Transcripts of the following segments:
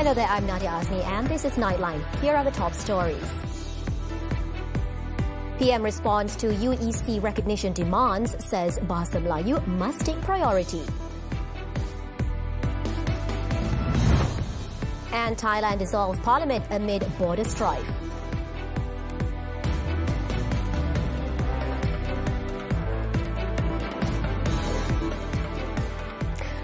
Hello there, I'm Nadia Azmi and this is Nightline. Here are the top stories. PM responds to UEC recognition demands, says Bahasa Melayu must take priority. And Thailand dissolves parliament amid border strife.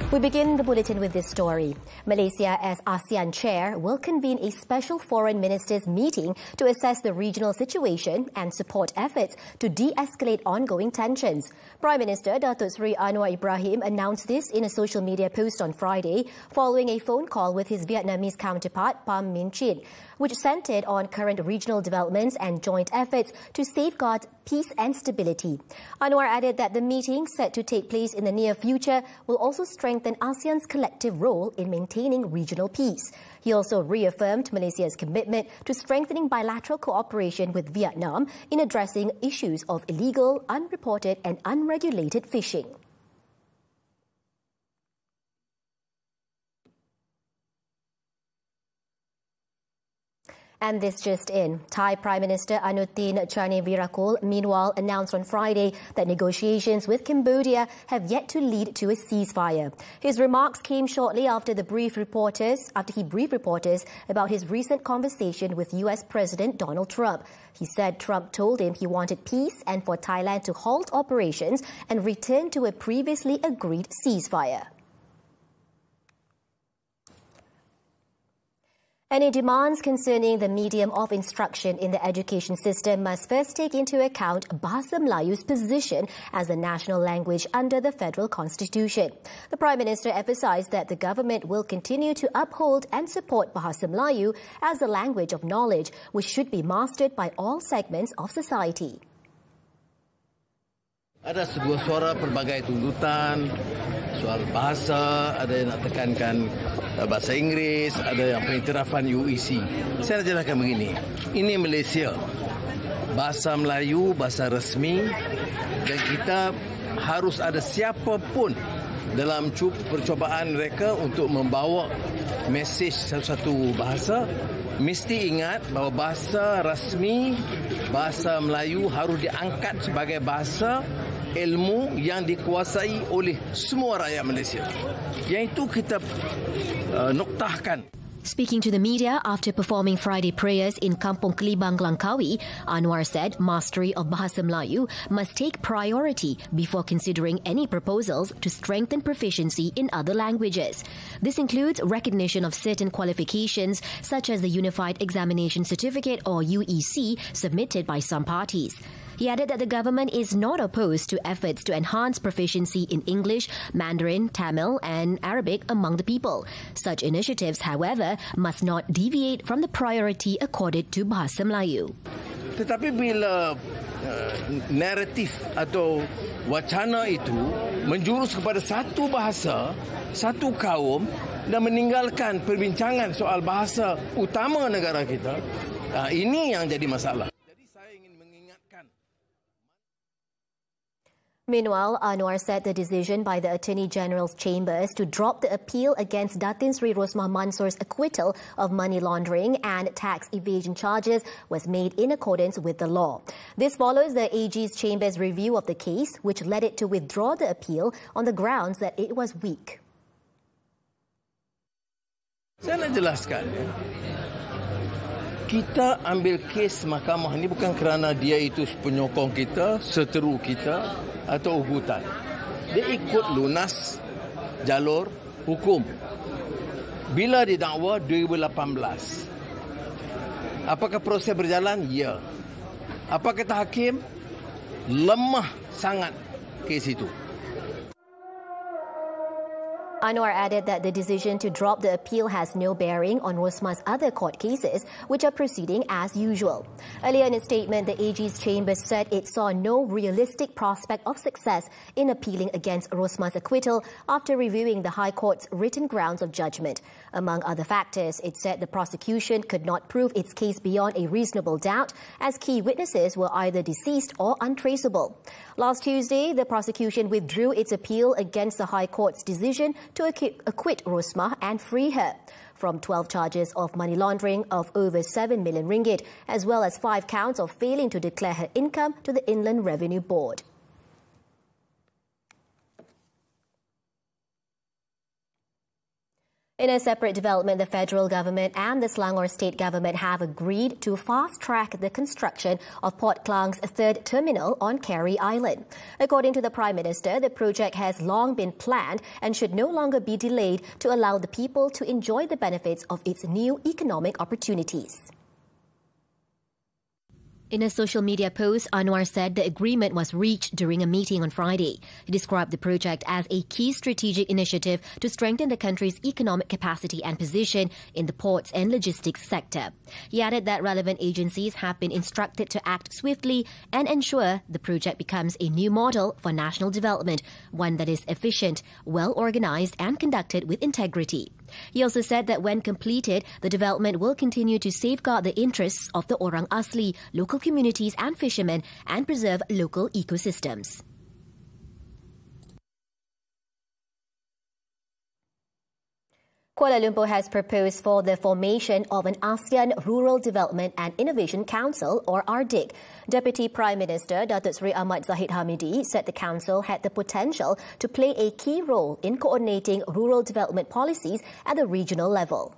We begin the bulletin with this story. Malaysia, as ASEAN chair, will convene a special foreign ministers meeting to assess the regional situation and support efforts to de-escalate ongoing tensions. Prime Minister Datuk Seri Anwar Ibrahim announced this in a social media post on Friday following a phone call with his Vietnamese counterpart Pham Minh Chinh, which centered on current regional developments and joint efforts to safeguard peace and stability. Anwar added that the meeting, set to take place in the near future, will also strengthen ASEAN's collective role in maintaining regional peace. He also reaffirmed Malaysia's commitment to strengthening bilateral cooperation with Vietnam in addressing issues of illegal, unreported and unregulated fishing. And this just in. Thai Prime Minister Anutin Charnvirakul meanwhile announced on Friday that negotiations with Cambodia have yet to lead to a ceasefire. His remarks came shortly after he briefed reporters about his recent conversation with US President Donald Trump. He said Trump told him he wanted peace and for Thailand to halt operations and return to a previously agreed ceasefire. Any demands concerning the medium of instruction in the education system must first take into account Bahasa Melayu's position as a national language under the Federal Constitution. The Prime Minister emphasised that the government will continue to uphold and support Bahasa Melayu as a language of knowledge which should be mastered by all segments of society. Ada sebuah suara pelbagai tuntutan, soal bahasa, ada yang nak tekankan bahasa Inggeris, ada yang pengiktirafan UEC. Saya nak jelaskan begini, ini Malaysia, bahasa Melayu, bahasa resmi dan kita harus ada siapa pun dalam percubaan mereka untuk membawa mesej satu-satu bahasa. Mesti ingat bahawa bahasa rasmi, bahasa Melayu harus diangkat sebagai bahasa ilmu yang dikuasai oleh semua rakyat Malaysia. Yang itu kita noktahkan. Speaking to the media after performing Friday prayers in Kampung Kelibang, Langkawi, Anwar said mastery of Bahasa Melayu must take priority before considering any proposals to strengthen proficiency in other languages. This includes recognition of certain qualifications such as the Unified Examination Certificate or UEC submitted by some parties. He added that the government is not opposed to efforts to enhance proficiency in English, Mandarin, Tamil and Arabic among the people. Such initiatives, however, must not deviate from the priority accorded to Bahasa Melayu. Tetapi bila naratif atau wacana itu menjurus kepada satu bahasa, satu kaum dan meninggalkan perbincangan soal bahasa utama negara kita, ini yang jadi masalah. Meanwhile, Anwar said the decision by the Attorney General's chambers to drop the appeal against Datin Sri Rosmah Mansur's acquittal of money laundering and tax evasion charges was made in accordance with the law. This follows the AG's chamber's review of the case, which led it to withdraw the appeal on the grounds that it was weak. Saya nak jelaskan. Kita ambil kes mahkamah ini bukan kerana dia itu penyokong kita, seteru kita atau ugutan. Dia ikut lunas jalur hukum. Bila didakwa 2018. Apakah proses berjalan? Ya. Apa kata hakim? Lemah sangat kes itu. Anwar added that the decision to drop the appeal has no bearing on Rosmah's other court cases, which are proceeding as usual. Earlier in a statement, the AG's chamber said it saw no realistic prospect of success in appealing against Rosmah's acquittal after reviewing the High Court's written grounds of judgment. Among other factors, it said the prosecution could not prove its case beyond a reasonable doubt, as key witnesses were either deceased or untraceable. Last Tuesday, the prosecution withdrew its appeal against the High Court's decision to acquit Rosmah and free her from 12 charges of money laundering of over 7 million ringgit, as well as 5 counts of failing to declare her income to the Inland Revenue Board. In a separate development, the federal government and the Selangor state government have agreed to fast-track the construction of Port Klang's third terminal on Carey Island. According to the Prime Minister, the project has long been planned and should no longer be delayed to allow the people to enjoy the benefits of its new economic opportunities. In a social media post, Anwar said the agreement was reached during a meeting on Friday. He described the project as a key strategic initiative to strengthen the country's economic capacity and position in the ports and logistics sector. He added that relevant agencies have been instructed to act swiftly and ensure the project becomes a new model for national development, one that is efficient, well organized and conducted with integrity. He also said that when completed, the development will continue to safeguard the interests of the Orang Asli, local communities and fishermen and preserve local ecosystems. Kuala Lumpur has proposed for the formation of an ASEAN Rural Development and Innovation Council, or RDIC. Deputy Prime Minister Datuk Seri Ahmad Zahid Hamidi said the council had the potential to play a key role in coordinating rural development policies at the regional level.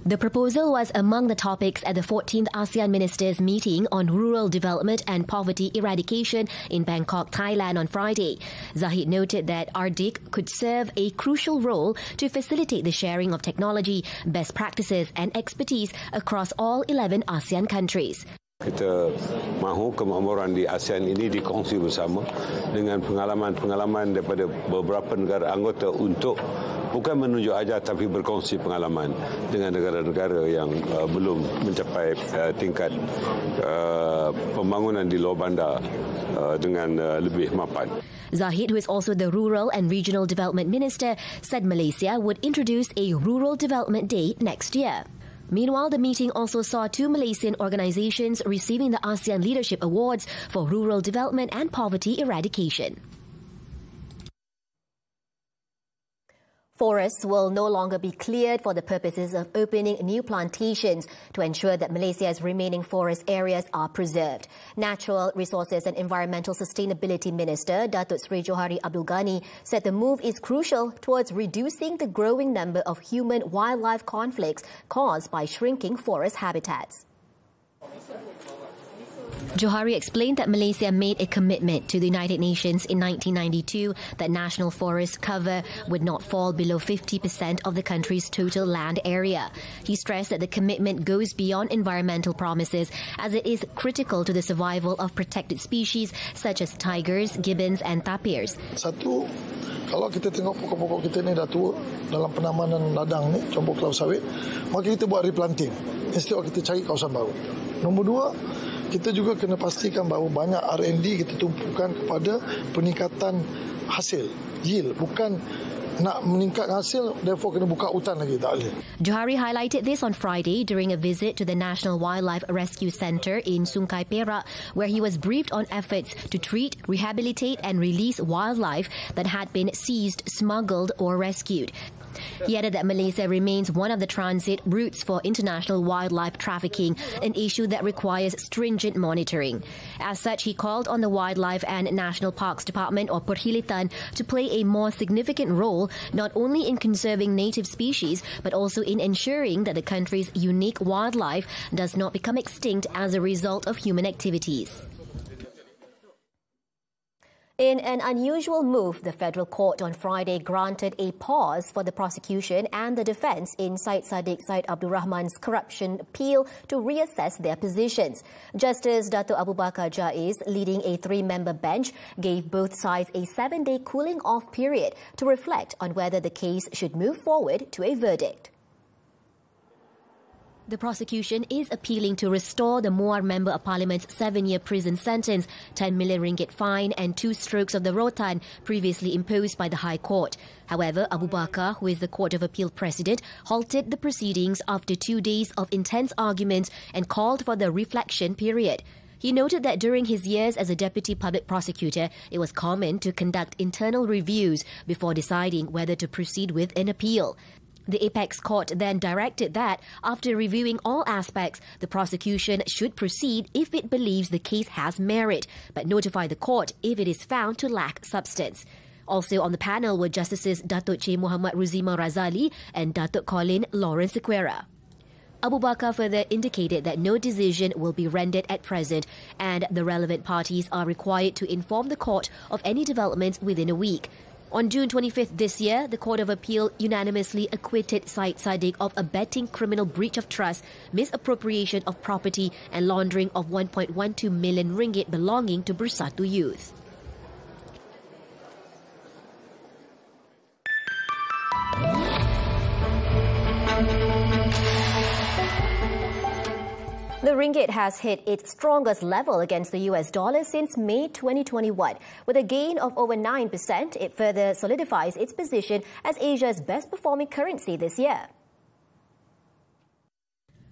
The proposal was among the topics at the 14th ASEAN Ministers meeting on rural development and poverty eradication in Bangkok, Thailand on Friday. Zahid noted that RDIC could serve a crucial role to facilitate the sharing of technology, best practices and expertise across all 11 ASEAN countries. Kita mahu kemakmuran di ASEAN ini dikongsi bersama dengan pengalaman-pengalaman daripada beberapa negara anggota untuk bukan menunjuk ajar tapi berkongsi pengalaman dengan negara-negara yang belum mencapai tingkat pembangunan di luar bandar dengan lebih mapan. Zahid, who is also the Rural and Regional Development Minister, said Malaysia would introduce a Rural Development Day next year. Meanwhile, the meeting also saw 2 Malaysian organizations receiving the ASEAN Leadership Awards for rural development and poverty eradication. Forests will no longer be cleared for the purposes of opening new plantations to ensure that Malaysia's remaining forest areas are preserved. Natural Resources and Environmental Sustainability Minister Datuk Seri Johari Abdul Ghani said the move is crucial towards reducing the growing number of human-wildlife conflicts caused by shrinking forest habitats. Johari explained that Malaysia made a commitment to the United Nations in 1992 that national forest cover would not fall below 50% of the country's total land area. He stressed that the commitment goes beyond environmental promises as it is critical to the survival of protected species such as tigers, gibbons and tapirs. Satu, kalau kita tengok pokok-pokok kita ni dah tua dalam penamanan ladang ni, contoh kelapa sawit, maka kita buat replanting. Instead kita cari kawasan baru. Nombor 2, kita juga kena pastikan bahawa banyak R&D kita tumpukan kepada peningkatan hasil, yield, bukan nak meningkatkan hasil, therefore kena buka hutan lagi, tak boleh. Johari highlighted this on Friday during a visit to the National Wildlife Rescue Centre in Sungai Perak, where he was briefed on efforts to treat, rehabilitate and release wildlife that had been seized, smuggled or rescued. He added that Malaysia remains one of the transit routes for international wildlife trafficking, an issue that requires stringent monitoring. As such, he called on the Wildlife and National Parks Department, or Perhilitan, to play a more significant role not only in conserving native species but also in ensuring that the country's unique wildlife does not become extinct as a result of human activities. In an unusual move, the federal court on Friday granted a pause for the prosecution and the defence in Syed Saddiq Syed Abdul Rahman's corruption appeal to reassess their positions. Justice Dato Abu Bakar Jaiz, leading a 3-member bench, gave both sides a 7-day cooling-off period to reflect on whether the case should move forward to a verdict. The prosecution is appealing to restore the Muar Member of Parliament's 7-year prison sentence, 10 million ringgit fine and 2 strokes of the rotan previously imposed by the High Court. However, Abu Bakar, who is the Court of Appeal president, halted the proceedings after 2 days of intense arguments and called for the reflection period. He noted that during his years as a deputy public prosecutor, it was common to conduct internal reviews before deciding whether to proceed with an appeal. The apex court then directed that, after reviewing all aspects, the prosecution should proceed if it believes the case has merit, but notify the court if it is found to lack substance. Also on the panel were Justices Datuk Che Muhammad Ruzima Razali and Datuk Colin Lawrence Sequeira. Abu Bakar further indicated that no decision will be rendered at present and the relevant parties are required to inform the court of any developments within a week. On June 25th this year, the Court of Appeal unanimously acquitted Syed Saddiq of abetting criminal breach of trust, misappropriation of property and laundering of 1.12 million ringgit belonging to Bersatu Youth. The ringgit has hit its strongest level against the US dollar since May 2021. With a gain of over 9%, it further solidifies its position as Asia's best-performing currency this year.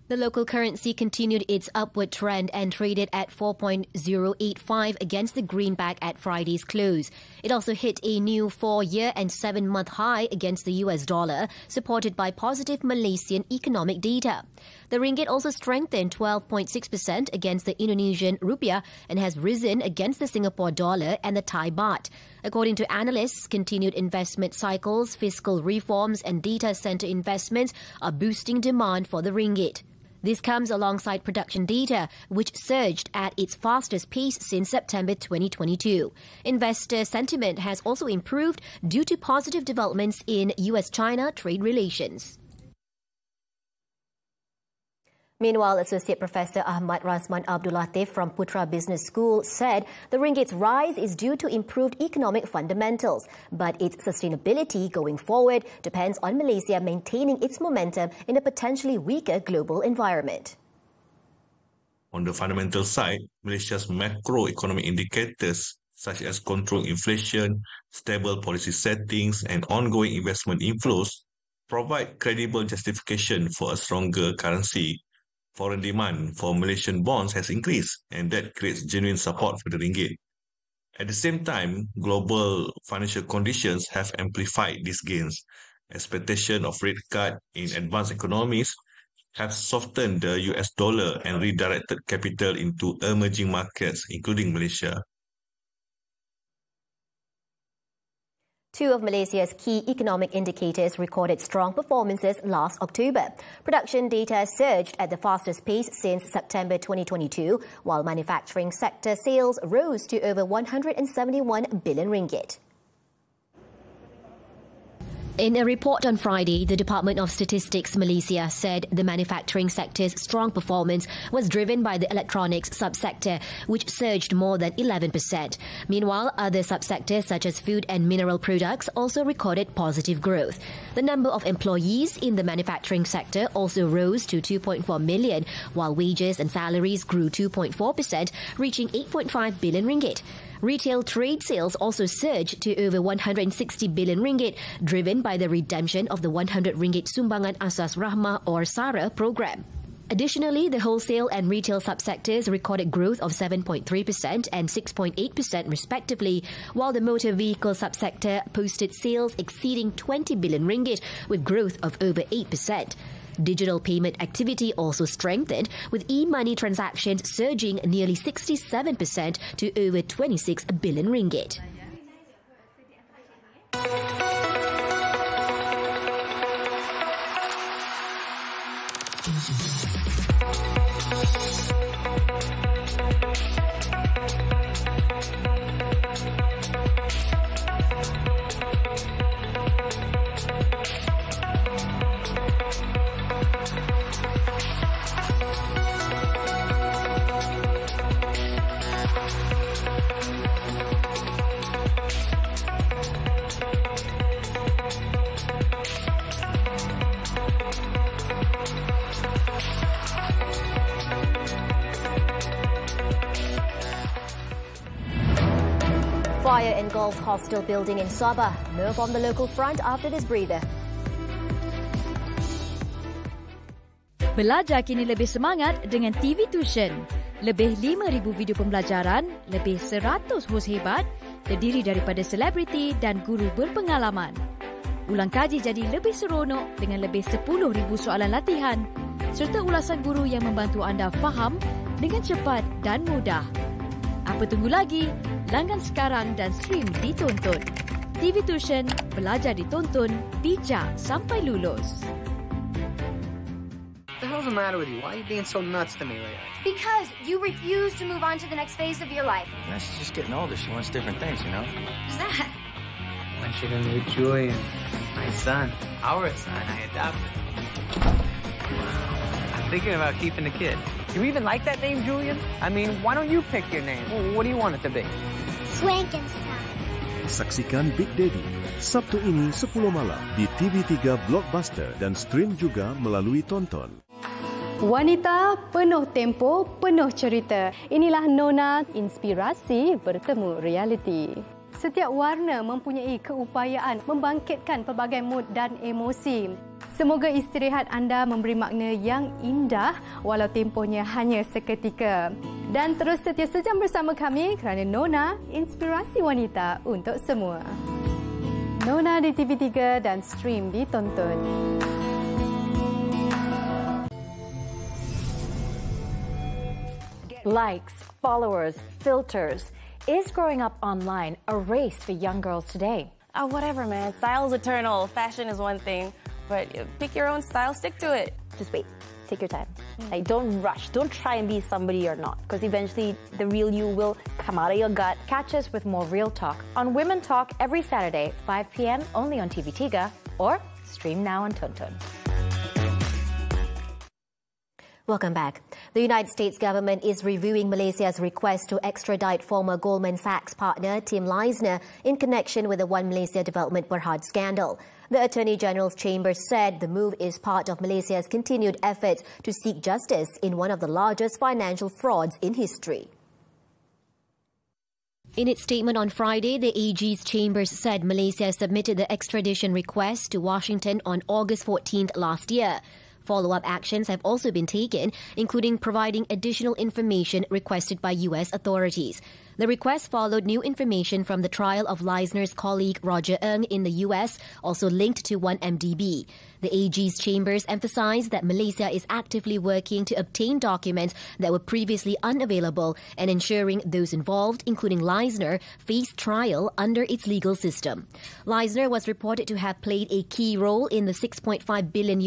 The local currency continued its upward trend and traded at 4.085 against the greenback at Friday's close. It also hit a new 4-year and 7-month high against the US dollar, supported by positive Malaysian economic data. The ringgit also strengthened 12.6% against the Indonesian rupiah and has risen against the Singapore dollar and the Thai baht. According to analysts, continued investment cycles, fiscal reforms and data center investments are boosting demand for the ringgit. This comes alongside production data, which surged at its fastest pace since September 2022. Investor sentiment has also improved due to positive developments in US-China trade relations. Meanwhile, Associate Professor Ahmad Rasman Abdul Latif from Putra Business School said the ringgit's rise is due to improved economic fundamentals, but its sustainability going forward depends on Malaysia maintaining its momentum in a potentially weaker global environment. On the fundamental side, Malaysia's macroeconomic indicators such as controlled inflation, stable policy settings and ongoing investment inflows provide credible justification for a stronger currency. Foreign demand for Malaysian bonds has increased, and that creates genuine support for the ringgit. At the same time, global financial conditions have amplified these gains. Expectation of rate cut in advanced economies have softened the US dollar and redirected capital into emerging markets, including Malaysia. Two of Malaysia's key economic indicators recorded strong performances last October. Production data surged at the fastest pace since September 2022, while manufacturing sector sales rose to over 171 billion ringgit. In a report on Friday, the Department of Statistics Malaysia said the manufacturing sector's strong performance was driven by the electronics subsector, which surged more than 11%. Meanwhile, other subsectors such as food and mineral products also recorded positive growth. The number of employees in the manufacturing sector also rose to 2.4 million, while wages and salaries grew 2.4%, reaching 8.5 billion ringgit. Retail trade sales also surged to over 160 billion ringgit, driven by the redemption of the 100 ringgit Sumbangan Asas Rahmah or SARA program. Additionally, the wholesale and retail subsectors recorded growth of 7.3% and 6.8% respectively, while the motor vehicle subsector posted sales exceeding 20 billion ringgit with growth of over 8%. Digital payment activity also strengthened, with e-money transactions surging nearly 67% to over 26 billion ringgit. Fire engulfs hostel building in Sabah. Nerve on the local front after this breather. Belajar kini lebih semangat dengan TV Tuition. Lebih 5,000 video pembelajaran, lebih 100 hos hebat, terdiri daripada selebriti dan guru berpengalaman. Ulang kaji jadi lebih seronok dengan lebih 10,000 soalan latihan serta ulasan guru yang membantu anda faham dengan cepat dan mudah. Apa tunggu lagi? Langgan sekarang dan stream ditonton. TV Tuition, belajar ditonton, bijak sampai lulus. What the hell's the matter with you? Why are you being so nuts to me lately? Because you refuse to move on to the next phase of your life. Yeah, she's just getting older. She wants different things, you know? What's that? I want you to meet Julian, my son. Our son, I adopted. I'm thinking about keeping the kid. You even like that name, Julian? I mean, why don't you pick your name? What do you want it to be? Swankenstein. Saksikan Big Daddy Sabtu ini 10 malam di TV3 Blockbuster dan stream juga melalui Tonton. Wanita penuh tempo, penuh cerita. Inilah Nona, inspirasi bertemu realiti. Setiap warna mempunyai keupayaan membangkitkan pelbagai mood dan emosi. Semoga istirahat anda memberi makna yang indah walau tempohnya hanya seketika. Dan terus setia sejam bersama kami kerana Nona, inspirasi wanita untuk semua. Nona di TV3 dan stream ditonton. Likes, followers, filters. Is growing up online a race for young girls today? Whatever, man. Style's eternal. Fashion is one thing, but pick your own style, stick to it. Just wait. Take your time. Like, don't rush. Don't try and be somebody you're not, because eventually the real you will come out of your gut. Catch us with more real talk on Women Talk every Saturday, 5 p.m. only on TV3 or stream now on Tonton. Welcome back. The United States government is reviewing Malaysia's request to extradite former Goldman Sachs partner Tim Leisner in connection with the One Malaysia Development Berhad scandal. The Attorney General's chamber said the move is part of Malaysia's continued efforts to seek justice in one of the largest financial frauds in history. In its statement on Friday, the AG's chambers said Malaysia submitted the extradition request to Washington on August 14th last year. Follow-up actions have also been taken, including providing additional information requested by U.S. authorities. The request followed new information from the trial of Leisner's colleague Roger Ng in the U.S., also linked to 1MDB. The AG's chambers emphasized that Malaysia is actively working to obtain documents that were previously unavailable and ensuring those involved, including Leisner, face trial under its legal system. Leisner was reported to have played a key role in the $6.5 billion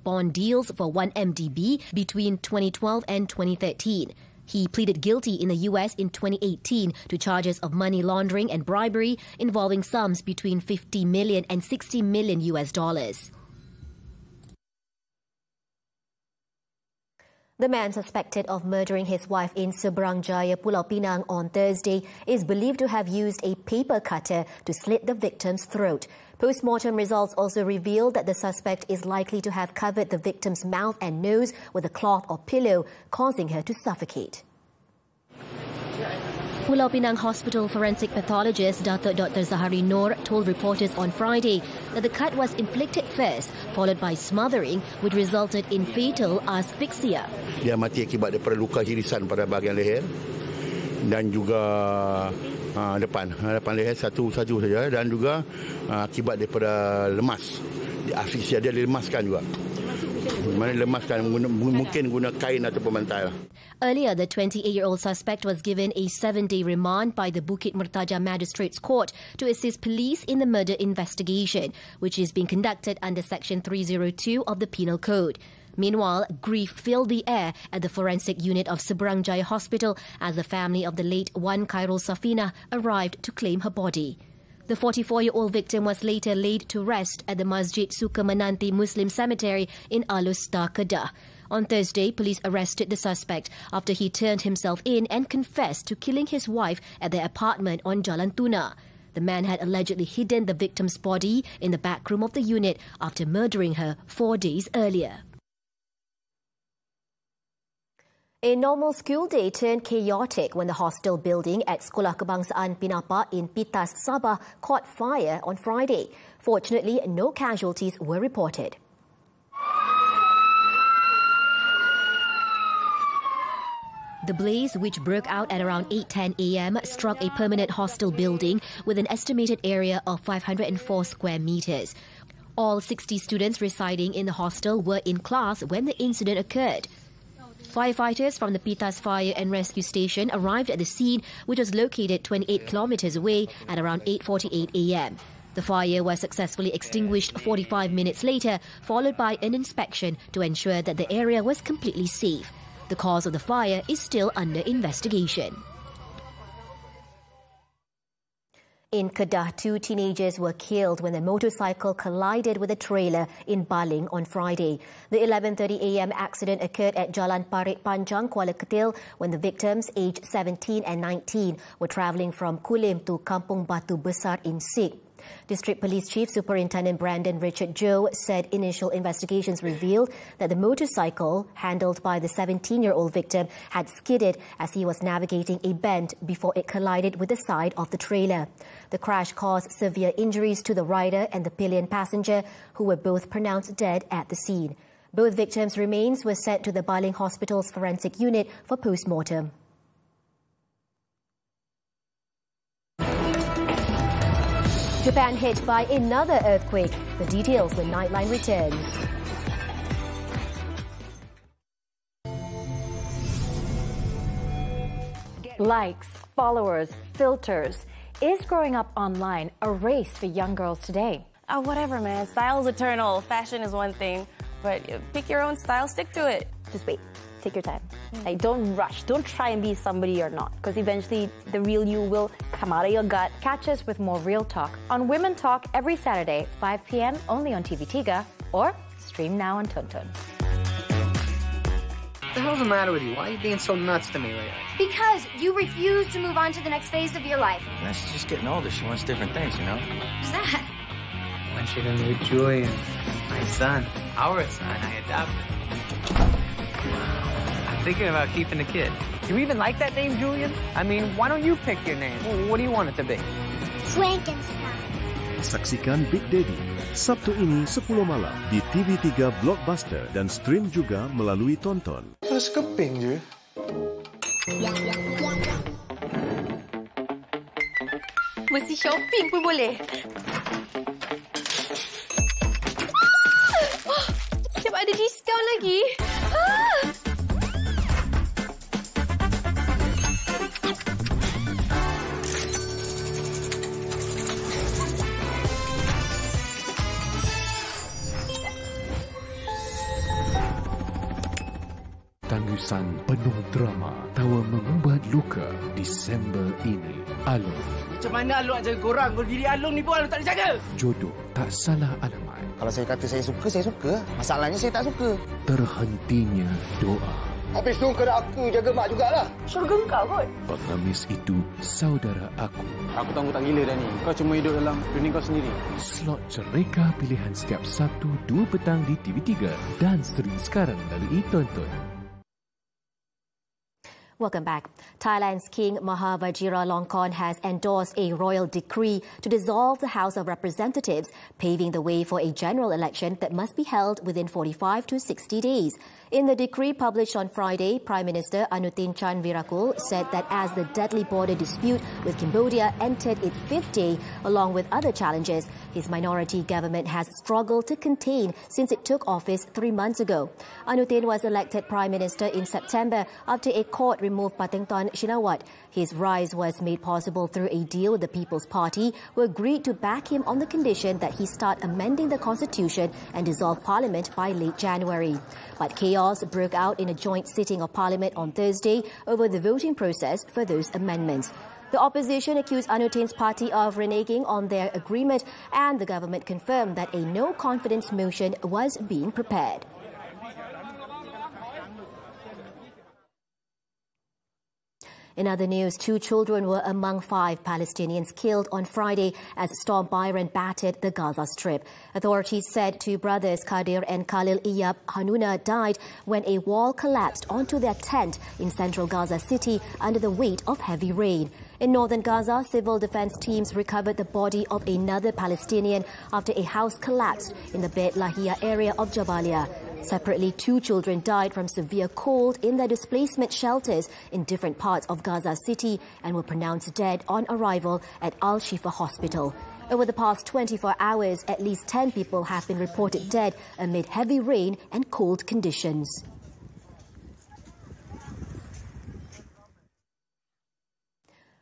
bond deals for 1MDB between 2012 and 2013. He pleaded guilty in the U.S. in 2018 to charges of money laundering and bribery involving sums between $50 million and $60 million. The man suspected of murdering his wife in Seberang Jaya, Pulau Pinang on Thursday is believed to have used a paper cutter to slit the victim's throat. Post-mortem results also revealed that the suspect is likely to have covered the victim's mouth and nose with a cloth or pillow, causing her to suffocate. Pulau Pinang Hospital forensic pathologist Dr. Zahari Noor told reporters on Friday that the cut was inflicted first, followed by smothering, which resulted in fatal asphyxia. Dia mati akibat daripada luka hirisan pada bahagian leher dan juga depan leher satu saja, dan juga akibat daripada lemas. Asfiksia dia dilemaskan juga. Lemaskan mungkin guna kain atau pemantai. Earlier, the 28-year-old suspect was given a 7-day remand by the Bukit Mertaja Magistrates Court to assist police in the murder investigation, which is being conducted under Section 302 of the Penal Code. Meanwhile, grief filled the air at the forensic unit of Seberang Jaya Hospital as the family of the late Wan Khairul Safina arrived to claim her body. The 44-year-old victim was later laid to rest at the Masjid Sukamananti Muslim Cemetery in Alustar, Kedah. On Thursday, police arrested the suspect after he turned himself in and confessed to killing his wife at their apartment on Jalan Tuna. The man had allegedly hidden the victim's body in the back room of the unit after murdering her 4 days earlier. A normal school day turned chaotic when the hostel building at Sekolah Kebangsaan Pinapa in Pitas, Sabah caught fire on Friday. Fortunately, no casualties were reported. The blaze, which broke out at around 8:10 a.m., struck a permanent hostel building with an estimated area of 504 square meters. All 60 students residing in the hostel were in class when the incident occurred. Firefighters from the Pitas Fire and Rescue Station arrived at the scene, which was located 28 kilometers away at around 8:48 a.m. The fire was successfully extinguished 45 minutes later, followed by an inspection to ensure that the area was completely safe. The cause of the fire is still under investigation. In Kedah, 2 teenagers were killed when a motorcycle collided with a trailer in Baling on Friday. The 11:30 a.m. accident occurred at Jalan Parit Panjang, Kuala Ketil, when the victims, aged 17 and 19, were travelling from Kulim to Kampung Batu Besar in Sig. District Police Chief Superintendent Brandon Richard Joe said initial investigations revealed that the motorcycle, handled by the 17-year-old victim, had skidded as he was navigating a bend before it collided with the side of the trailer. The crash caused severe injuries to the rider and the pillion passenger, who were both pronounced dead at the scene. Both victims' remains were sent to the Baling Hospital's forensic unit for post-mortem. Japan hit by another earthquake. The details when Nightline returns. Likes, followers, filters. Is growing up online a race for young girls today? Oh, whatever, man. Style's eternal. Fashion is one thing, but pick your own style, stick to it. Just wait. Take your time. Like, don't rush. Don't try and be somebody you're not, because eventually the real you will come out of your gut. Catch us with more real talk on Women Talk every Saturday, 5 p.m. only on TV3 or stream now on Tonton. What the hell's the matter with you? Why are you being so nuts to me lately? Because you refuse to move on to the next phase of your life. Man, she's just getting older. She wants different things, you know? What's that? I want you to meet Julian, my son. Our son, I adopted. Thinking about keeping the kid. You even like that name, Julian? I mean, why don't you pick your name? What do you want it to be? Frankenstein. Saksikan Big Daddy Sabtu ini 10 malam di TV3 Blockbuster dan stream juga melalui Tonton. Terus keping je. Mesti shopping pun boleh. Siap ada diskaun lagi. Tangisan penuh drama, tawa mengubat luka Disember ini. Alung. Macam mana Alung nak jaga korang? Kalau diri Alung ni pun Alung tak dijaga. Jodoh tak salah alamat. Kalau saya kata saya suka. Masalahnya saya tak suka. Terhentinya doa. Habis tu kena aku jaga mak jugalah. Syurga engkau kot. Pengemis itu saudara aku. Aku tahu tak gila dah ni. Kau cuma hidup dalam dunia kau sendiri. Slot cereka pilihan setiap Sabtu 2 petang di TV3 dan stream sekarang melalui Tonton. Welcome back. Thailand's King Maha Vajiralongkorn has endorsed a royal decree to dissolve the House of Representatives, paving the way for a general election that must be held within 45 to 60 days. In the decree published on Friday, Prime Minister Anutin Chanvirakul said that as the deadly border dispute with Cambodia entered its 5th day, along with other challenges, his minority government has struggled to contain since it took office 3 months ago. Anutin was elected Prime Minister in September after a court removed Patengton Shinawat. His rise was made possible through a deal with the People's Party, who agreed to back him on the condition that he start amending the constitution and dissolve parliament by late January. But chaos broke out in a joint sitting of parliament on Thursday over the voting process for those amendments. The opposition accused Anutin's party of reneging on their agreement, and the government confirmed that a no-confidence motion was being prepared. In other news, 2 children were among 5 Palestinians killed on Friday as Storm Byron battered the Gaza Strip. Authorities said 2 brothers, Kadir and Khalil Iyab Hanuna, died when a wall collapsed onto their tent in central Gaza City under the weight of heavy rain. In northern Gaza, civil defense teams recovered the body of another Palestinian after a house collapsed in the Beit Lahia area of Jabalia. Separately, 2 children died from severe cold in their displacement shelters in different parts of Gaza City and were pronounced dead on arrival at Al-Shifa Hospital. Over the past 24 hours, at least 10 people have been reported dead amid heavy rain and cold conditions.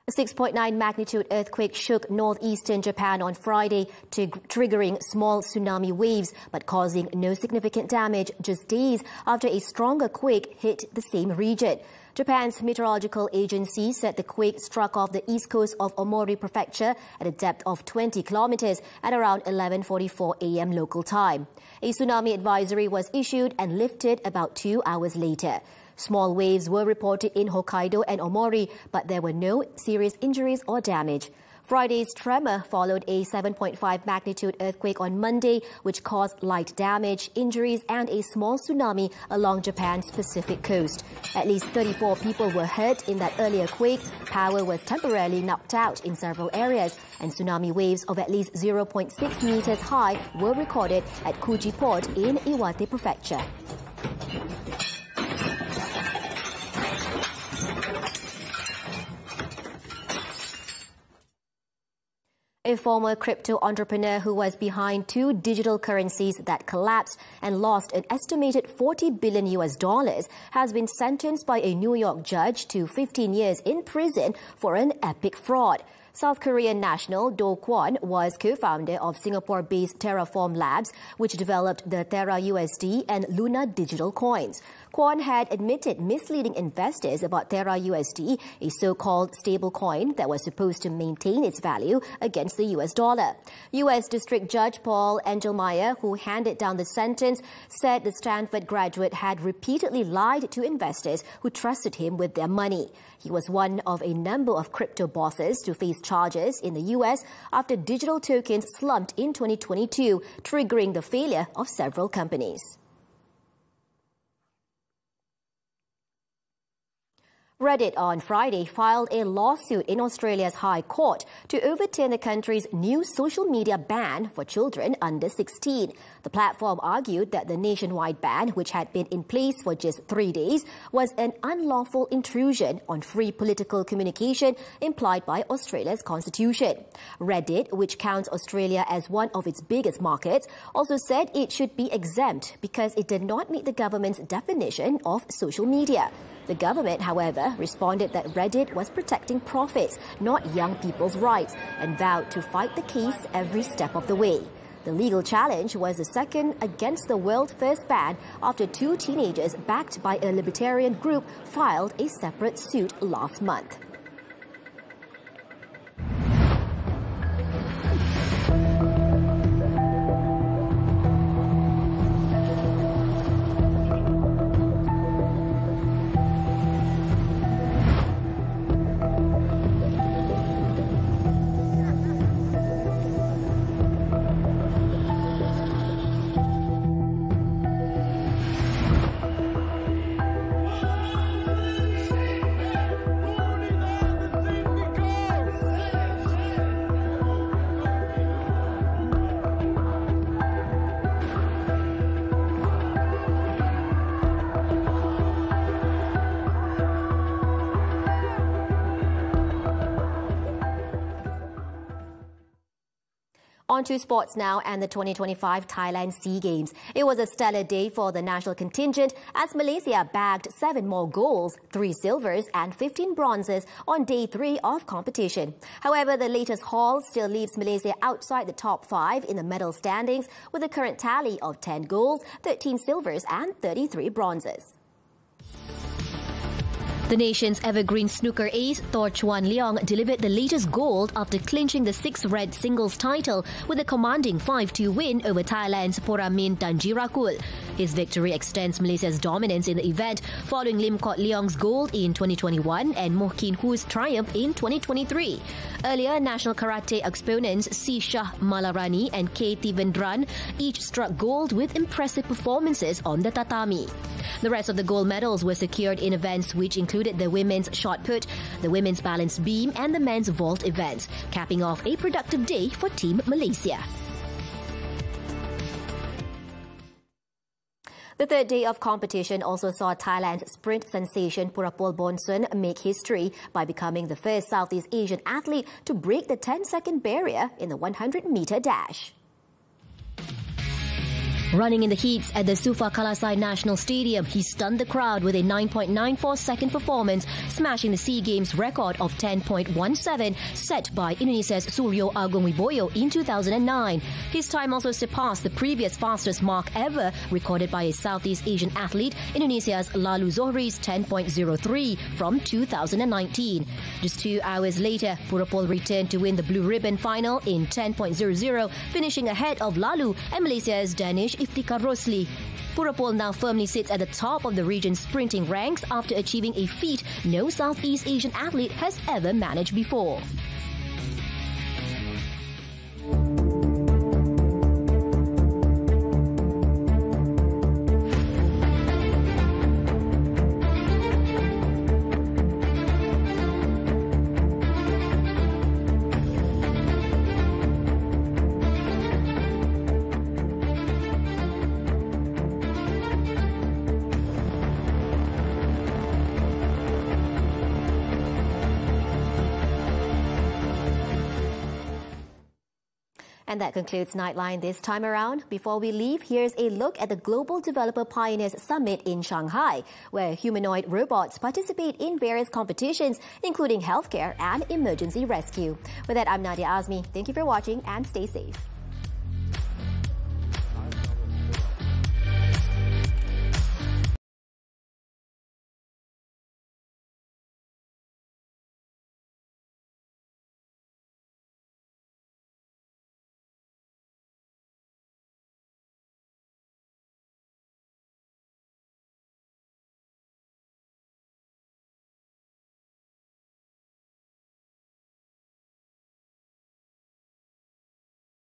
A 6.9 magnitude earthquake shook northeastern Japan on Friday, triggering small tsunami waves but causing no significant damage just days after a stronger quake hit the same region. Japan's meteorological agency said the quake struck off the east coast of Omori Prefecture at a depth of 20 kilometers at around 11:44 a.m. local time. A tsunami advisory was issued and lifted about 2 hours later. Small waves were reported in Hokkaido and Omori, but there were no serious injuries or damage. Friday's tremor followed a 7.5 magnitude earthquake on Monday, which caused light damage, injuries, and a small tsunami along Japan's Pacific coast. At least 34 people were hurt in that earlier quake. Power was temporarily knocked out in several areas, and tsunami waves of at least 0.6 meters high were recorded at Kuji Port in Iwate Prefecture. A former crypto entrepreneur who was behind 2 digital currencies that collapsed and lost an estimated $40 billion has been sentenced by a New York judge to 15 years in prison for an epic fraud. South Korean national Do Kwon was co-founder of Singapore-based Terraform Labs, which developed the Terra USD and Luna digital coins. Kwon had admitted misleading investors about Terra USD, a so-called stable coin that was supposed to maintain its value against the US dollar. US District Judge Paul Engelmeyer, who handed down the sentence, said the Stanford graduate had repeatedly lied to investors who trusted him with their money. He was one of a number of crypto bosses to face charges in the US after digital tokens slumped in 2022, triggering the failure of several companies. Reddit on Friday filed a lawsuit in Australia's High Court to overturn the country's new social media ban for children under 16. The platform argued that the nationwide ban, which had been in place for just 3 days, was an unlawful intrusion on free political communication implied by Australia's constitution. Reddit, which counts Australia as one of its biggest markets, also said it should be exempt because it did not meet the government's definition of social media. The government, however, responded that Reddit was protecting profits, not young people's rights, and vowed to fight the case every step of the way. The legal challenge was the second against the world's first ban after 2 teenagers backed by a libertarian group filed a separate suit last month. On to sports now and the 2025 Thailand SEA Games. It was a stellar day for the national contingent as Malaysia bagged 7 more golds, 3 silvers and 15 bronzes on day 3 of competition. However, the latest haul still leaves Malaysia outside the top 5 in the medal standings with a current tally of 10 golds, 13 silvers and 33 bronzes. The nation's evergreen snooker ace Thor Chuan Leong delivered the latest gold after clinching the 6-red singles title with a commanding 5-2 win over Thailand's Poramin Tanjirakul. His victory extends Malaysia's dominance in the event following Lim Kok Leong's gold in 2021 and Moh Kin Hoo's triumph in 2023. Earlier, national karate exponents C. Shah Malarani and K. Tivendran each struck gold with impressive performances on the tatami. The rest of the gold medals were secured in events which included the women's shot put, the women's balance beam and the men's vault events, capping off a productive day for Team Malaysia. The third day of competition also saw Thailand's sprint sensation Purapol Bonsun make history by becoming the first Southeast Asian athlete to break the 10-second barrier in the 100-meter dash. Running in the heats at the Sufa Kalasai National Stadium, he stunned the crowd with a 9.94-second performance, smashing the SEA Games record of 10.17 set by Indonesia's Suryo Agung Wibowo in 2009. His time also surpassed the previous fastest mark ever recorded by a Southeast Asian athlete, Indonesia's Lalu Zohri's 10.03 from 2019. Just 2 hours later, Purapol returned to win the blue ribbon final in 10.00, finishing ahead of Lalu and Malaysia's Danish Iftikhar Rosli. Purapol now firmly sits at the top of the region's sprinting ranks after achieving a feat no Southeast Asian athlete has ever managed before. And that concludes Nightline this time around. Before we leave, here's a look at the Global Developer Pioneers Summit in Shanghai, where humanoid robots participate in various competitions, including healthcare and emergency rescue. With that, I'm Nadia Azmi. Thank you for watching and stay safe.